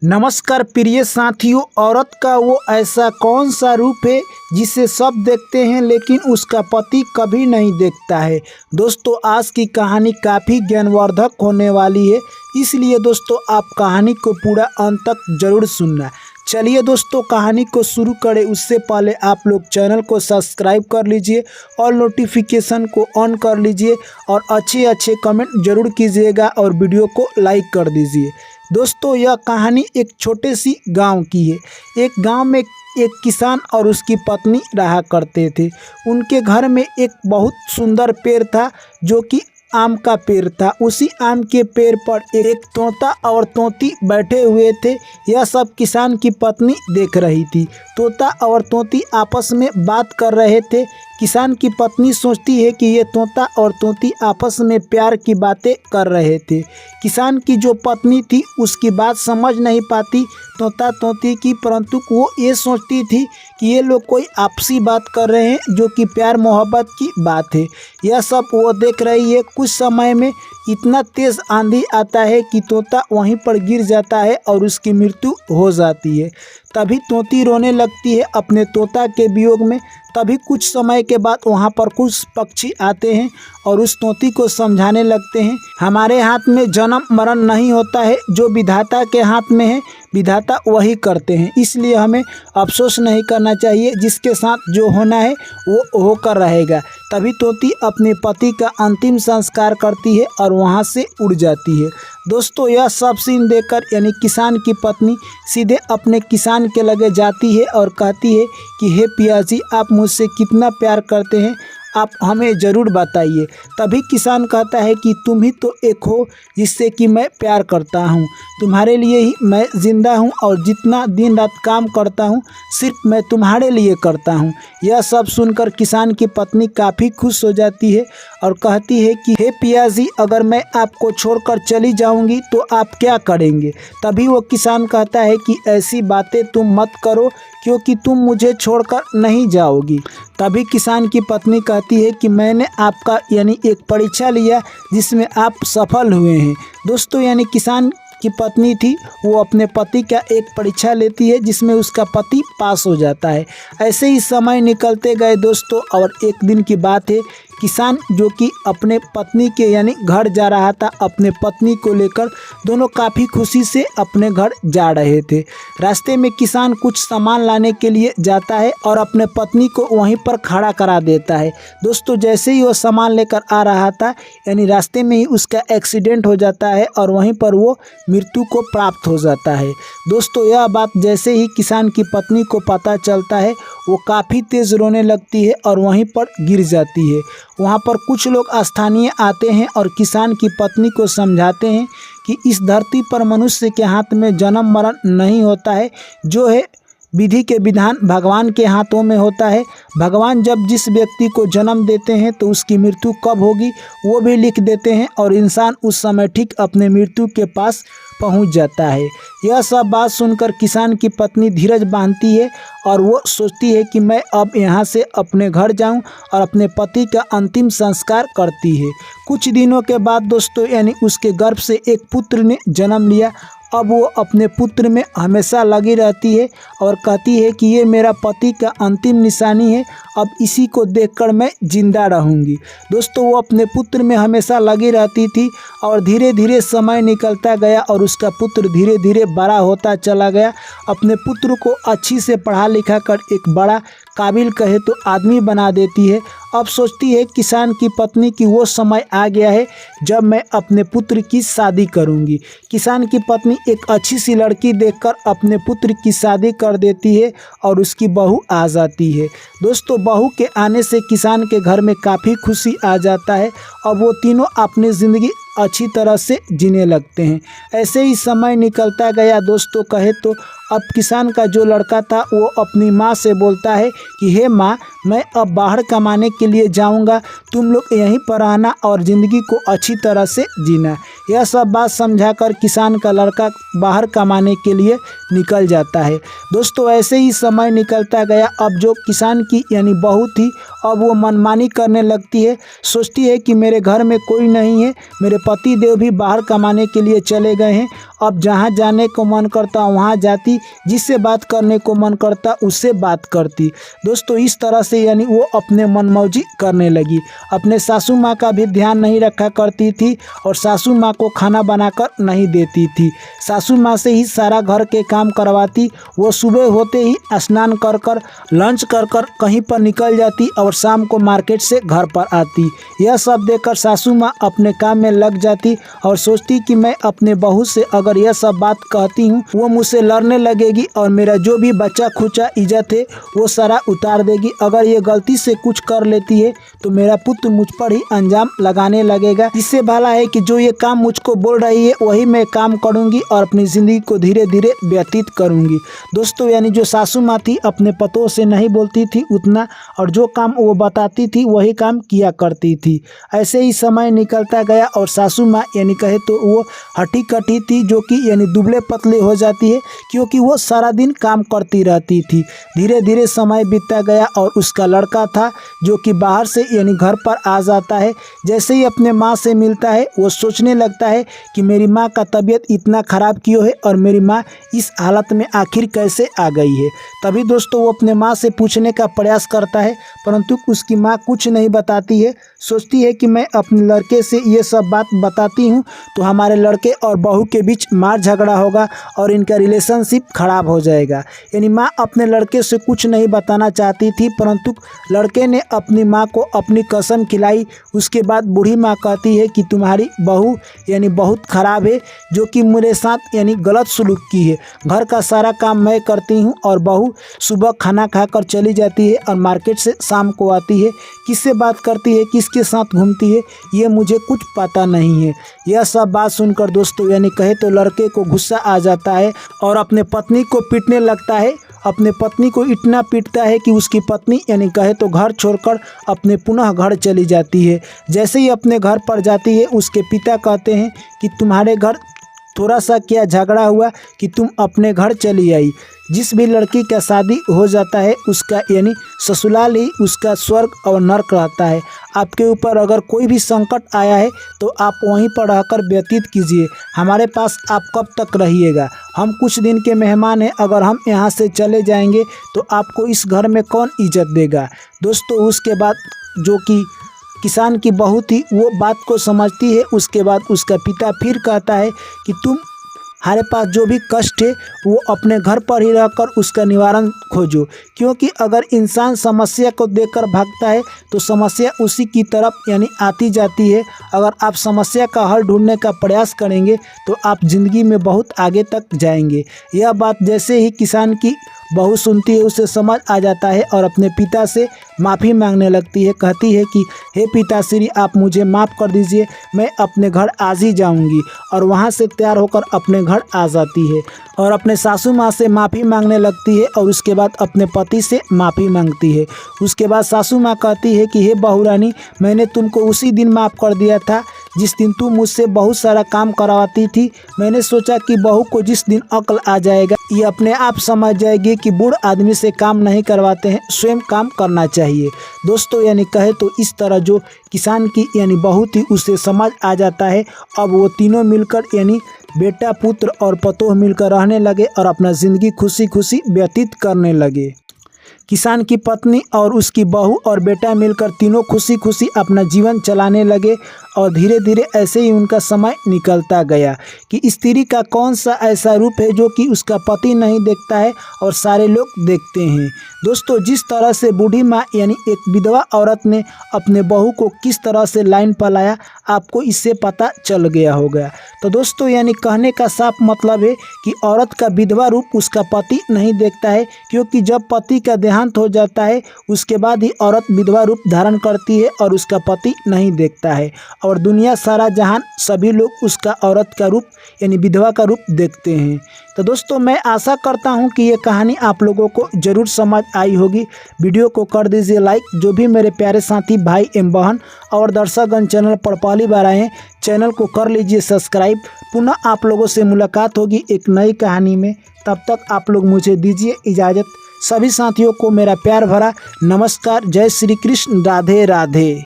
नमस्कार प्रिय साथियों। औरत का वो ऐसा कौन सा रूप है जिसे सब देखते हैं लेकिन उसका पति कभी नहीं देखता है। दोस्तों आज की कहानी काफ़ी ज्ञानवर्धक होने वाली है, इसलिए दोस्तों आप कहानी को पूरा अंत तक जरूर सुनना। चलिए दोस्तों कहानी को शुरू करें उससे पहले आप लोग चैनल को सब्सक्राइब कर लीजिए और नोटिफिकेशन को ऑन कर लीजिए और अच्छे कमेंट जरूर कीजिएगा और वीडियो को लाइक कर दीजिए। दोस्तों यह कहानी एक छोटे सी गांव की है। एक गांव में एक किसान और उसकी पत्नी रहा करते थे। उनके घर में एक बहुत सुंदर पेड़ था जो कि आम का पेड़ था। उसी आम के पेड़ पर एक तोता और तोती बैठे हुए थे। यह सब किसान की पत्नी देख रही थी। तोता और तोती आपस में बात कर रहे थे। किसान की पत्नी सोचती है कि ये तोता और तोती आपस में प्यार की बातें कर रहे थे। किसान की जो पत्नी थी उसकी बात समझ नहीं पाती तोता तोती की, परंतु वो ये सोचती थी कि ये लोग कोई आपसी बात कर रहे हैं जो कि प्यार मोहब्बत की बात है। यह सब वो देख रही है। कुछ समय में इतना तेज़ आंधी आता है कि तोता वहीं पर गिर जाता है और उसकी मृत्यु हो जाती है। तभी तोती रोने लगती है अपने तोता के वियोग में। तभी कुछ समय के बाद वहाँ पर कुछ पक्षी आते हैं और उस तोती को समझाने लगते हैं, हमारे हाथ में जन्म मरण नहीं होता है, जो विधाता के हाथ में है विधाता वही करते हैं, इसलिए हमें अफसोस नहीं करना चाहिए। जिसके साथ जो होना है वो होकर रहेगा। तभी तोती अपने पति का अंतिम संस्कार करती है और वहाँ से उड़ जाती है। दोस्तों यह सब सीन देखकर यानी किसान की पत्नी सीधे अपने किसान के लगे जाती है और कहती है कि हे पिया जी, आप मुझसे कितना प्यार करते हैं, आप हमें ज़रूर बताइए। तभी किसान कहता है कि तुम ही तो एक हो जिससे कि मैं प्यार करता हूँ, तुम्हारे लिए ही मैं ज़िंदा हूँ और जितना दिन रात काम करता हूँ सिर्फ मैं तुम्हारे लिए करता हूँ। यह सब सुनकर किसान की पत्नी काफ़ी खुश हो जाती है और कहती है कि हे पिया जी, अगर मैं आपको छोड़कर चली जाऊंगी तो आप क्या करेंगे। तभी वो किसान कहता है कि ऐसी बातें तुम मत करो क्योंकि तुम मुझे छोड़कर नहीं जाओगी। तभी किसान की पत्नी कहती है कि मैंने आपका यानी एक परीक्षा लिया जिसमें आप सफल हुए हैं। दोस्तों यानी किसान की पत्नी थी वो अपने पति का एक परीक्षा लेती है जिसमें उसका पति पास हो जाता है। ऐसे ही समय निकलते गए दोस्तों, और एक दिन की बात है, किसान जो कि अपने पत्नी के यानी घर जा रहा था अपने पत्नी को लेकर। दोनों काफ़ी खुशी से अपने घर जा रहे थे। रास्ते में किसान कुछ सामान लाने के लिए जाता है और अपने पत्नी को वहीं पर खड़ा करा देता है। दोस्तों जैसे ही वो सामान लेकर आ रहा था यानी रास्ते में ही उसका एक्सीडेंट हो जाता है और वहीं पर वो मृत्यु को प्राप्त हो जाता है। दोस्तों यह बात जैसे ही किसान की पत्नी को पता चलता है वो काफ़ी तेज़ रोने लगती है और वहीं पर गिर जाती है। वहाँ पर कुछ लोग स्थानीय आते हैं और किसान की पत्नी को समझाते हैं कि इस धरती पर मनुष्य के हाथ में जन्म मरण नहीं होता है, जो है विधि के विधान भगवान के हाथों में होता है। भगवान जब जिस व्यक्ति को जन्म देते हैं तो उसकी मृत्यु कब होगी वो भी लिख देते हैं और इंसान उस समय ठीक अपने मृत्यु के पास पहुंच जाता है। यह सब बात सुनकर किसान की पत्नी धीरज बांधती है और वो सोचती है कि मैं अब यहाँ से अपने घर जाऊं और अपने पति का अंतिम संस्कार करती है। कुछ दिनों के बाद दोस्तों यानी उसके गर्भ से एक पुत्र ने जन्म लिया। अब वो अपने पुत्र में हमेशा लगी रहती है और कहती है कि ये मेरा पति का अंतिम निशानी है, अब इसी को देखकर मैं जिंदा रहूंगी। दोस्तों वो अपने पुत्र में हमेशा लगी रहती थी और धीरे धीरे समय निकलता गया और उसका पुत्र धीरे धीरे बड़ा होता चला गया। अपने पुत्र को अच्छी से पढ़ा लिखा कर एक बड़ा काबिल कहे तो आदमी बना देती है। अब सोचती है किसान की पत्नी कि वो समय आ गया है जब मैं अपने पुत्र की शादी करूंगी। किसान की पत्नी एक अच्छी सी लड़की देखकर अपने पुत्र की शादी कर देती है और उसकी बहू आ जाती है। दोस्तों बहू के आने से किसान के घर में काफ़ी खुशी आ जाता है। अब वो तीनों अपनी ज़िंदगी अच्छी तरह से जीने लगते हैं। ऐसे ही समय निकलता गया दोस्तों कहे तो, अब किसान का जो लड़का था वो अपनी माँ से बोलता है कि हे माँ, मैं अब बाहर कमाने के लिए जाऊंगा, तुम लोग यहीं पर रहना और ज़िंदगी को अच्छी तरह से जीना। यह सब बात समझाकर किसान का लड़का बाहर कमाने के लिए निकल जाता है। दोस्तों ऐसे ही समय निकलता गया। अब जो किसान की यानी बहू थी, अब वो मनमानी करने लगती है। सोचती है कि मेरे घर में कोई नहीं है, मेरे पति देव भी बाहर कमाने के लिए चले गए हैं। अब जहाँ जाने को मन करता वहाँ जाती, जिससे बात करने को मन करता उससे बात करती। दोस्तों इस तरह से यानी वो अपने मनमौजी करने लगी। अपने सासू माँ का भी ध्यान नहीं रखा करती थी और सासू माँ को खाना बनाकर नहीं देती थी। सासू माँ से ही सारा घर के काम करवाती। वो सुबह होते ही स्नान कर कर लंच कर कर कहीं पर निकल जाती और शाम को मार्केट से घर पर आती। यह सब देखकर सासू माँ अपने काम में लग जाती और सोचती कि मैं अपने बहू से अगर यह सब बात कहती हूँ वो मुझसे लड़ने लगेगी और मेरा जो भी बच्चा खुचा इज्जत है वो सारा उतार देगी। अगर ये गलती से कुछ कर लेती है तो मेरा पुत्र मुझ पर ही अंजाम लगाने लगेगा। इससे भला है कि जो ये काम मुझको बोल रही है वही मैं काम करूँगी और अपनी ज़िंदगी को धीरे धीरे व्यतीत करूँगी। दोस्तों यानी जो सासू माँ थी अपने पतों से नहीं बोलती थी उतना, और जो काम वो बताती थी वही काम किया करती थी। ऐसे ही समय निकलता गया और सासू माँ यानी कहे तो वो हटी कटी थी, जो कि यानी दुबले पतले हो जाती है क्योंकि वो सारा दिन काम करती रहती थी। धीरे धीरे समय बीतता गया और उसका लड़का था जो कि बाहर से यानी घर पर आ जाता है। जैसे ही अपने माँ से मिलता है वो सोचने लगता है कि मेरी माँ का तबीयत इतना ख़राब क्यों है और मेरी माँ इस हालत में आखिर कैसे आ गई है। तभी दोस्तों वो अपने माँ से पूछने का प्रयास करता है, परंतु उसकी माँ कुछ नहीं बताती है। सोचती है कि मैं अपने लड़के से ये सब बात बताती हूँ तो हमारे लड़के और बहू के बीच मार झगड़ा होगा और इनका रिलेशनशिप खराब हो जाएगा। यानी माँ अपने लड़के से कुछ नहीं बताना चाहती थी, परंतु लड़के ने अपनी माँ को अपनी कसम खिलाई। उसके बाद बूढ़ी माँ कहती है कि तुम्हारी बहू यानी बहुत ख़राब है, जो कि मेरे साथ यानी गलत सलूक की है। घर का सारा काम मैं करती हूँ और बहू सुबह खाना खाकर चली जाती है और मार्केट से शाम को आती है। किससे बात करती है, किसके साथ घूमती है, ये मुझे कुछ पता नहीं है। यह सब बात सुनकर दोस्तों यानी कहे तो लड़के को गुस्सा आ जाता है और अपने पत्नी को पीटने लगता है। अपने पत्नी को इतना पीटता है कि उसकी पत्नी यानी कहे तो घर छोड़कर अपने पुनः घर चली जाती है। जैसे ही अपने घर पर जाती है उसके पिता कहते हैं कि तुम्हारे घर थोड़ा सा क्या झगड़ा हुआ कि तुम अपने घर चली आई। जिस भी लड़की का शादी हो जाता है उसका यानी ससुराल ही उसका स्वर्ग और नर्क रहता है। आपके ऊपर अगर कोई भी संकट आया है तो आप वहीं पर रहकर व्यतीत कीजिए। हमारे पास आप कब तक रहिएगा, हम कुछ दिन के मेहमान हैं। अगर हम यहाँ से चले जाएंगे तो आपको इस घर में कौन इज्जत देगा। दोस्तों उसके बाद जो कि किसान की बहू थी वो बात को समझती है। उसके बाद उसका पिता फिर कहता है कि तुम्हारे पास जो भी कष्ट है वो अपने घर पर ही रहकर उसका निवारण खोजो, क्योंकि अगर इंसान समस्या को देखकर भागता है तो समस्या उसी की तरफ यानी आती जाती है। अगर आप समस्या का हल ढूंढने का प्रयास करेंगे तो आप ज़िंदगी में बहुत आगे तक जाएंगे। यह बात जैसे ही किसान की बहू सुनती है उसे समझ आ जाता है और अपने पिता से माफ़ी मांगने लगती है। कहती है कि हे पिताश्री, आप मुझे माफ़ कर दीजिए, मैं अपने घर आज ही जाऊंगी। और वहाँ से तैयार होकर अपने घर आ जाती है और अपने सासू माँ से माफ़ी मांगने लगती है और उसके बाद अपने पति से माफ़ी मांगती है। उसके बाद सासू माँ कहती है कि हे बहू रानी, मैंने तुमको उसी दिन माफ़ कर दिया था जिस दिन तुम मुझसे बहुत सारा काम करवाती थी। मैंने सोचा कि बहू को जिस दिन अक्ल आ जाएगा ये अपने आप समझ जाएगी कि बूढ़ आदमी से काम नहीं करवाते हैं, स्वयं काम करना चाहिए। दोस्तों यानी कहे तो इस तरह जो किसान की यानी बहू थी उसे समझ आ जाता है। अब वो तीनों मिलकर यानी बेटा, पुत्र और पतोह मिलकर रहने लगे और अपना ज़िंदगी खुशी खुशी व्यतीत करने लगे। किसान की पत्नी और उसकी बहू और बेटा मिलकर तीनों खुशी खुशी अपना जीवन चलाने लगे और धीरे धीरे ऐसे ही उनका समय निकलता गया कि स्त्री का कौन सा ऐसा रूप है जो कि उसका पति नहीं देखता है और सारे लोग देखते हैं। दोस्तों जिस तरह से बूढ़ी माँ यानी एक विधवा औरत ने अपने बहू को किस तरह से लाइन पर लाया आपको इससे पता चल गया होगा। तो दोस्तों यानी कहने का साफ मतलब है कि औरत का विधवा रूप उसका पति नहीं देखता है, क्योंकि जब पति का देहांत हो जाता है उसके बाद ही औरत विधवा रूप धारण करती है और उसका पति नहीं देखता है, और दुनिया सारा जहान सभी लोग उसका औरत का रूप यानी विधवा का रूप देखते हैं। तो दोस्तों मैं आशा करता हूं कि ये कहानी आप लोगों को ज़रूर समझ आई होगी। वीडियो को कर दीजिए लाइक। जो भी मेरे प्यारे साथी भाई एवं बहन और दर्शकगण चैनल पर पहली बार आए हैं, चैनल को कर लीजिए सब्सक्राइब। पुनः आप लोगों से मुलाकात होगी एक नई कहानी में। तब तक आप लोग मुझे दीजिए इजाज़त। सभी साथियों को मेरा प्यार भरा नमस्कार। जय श्री कृष्ण। राधे राधे।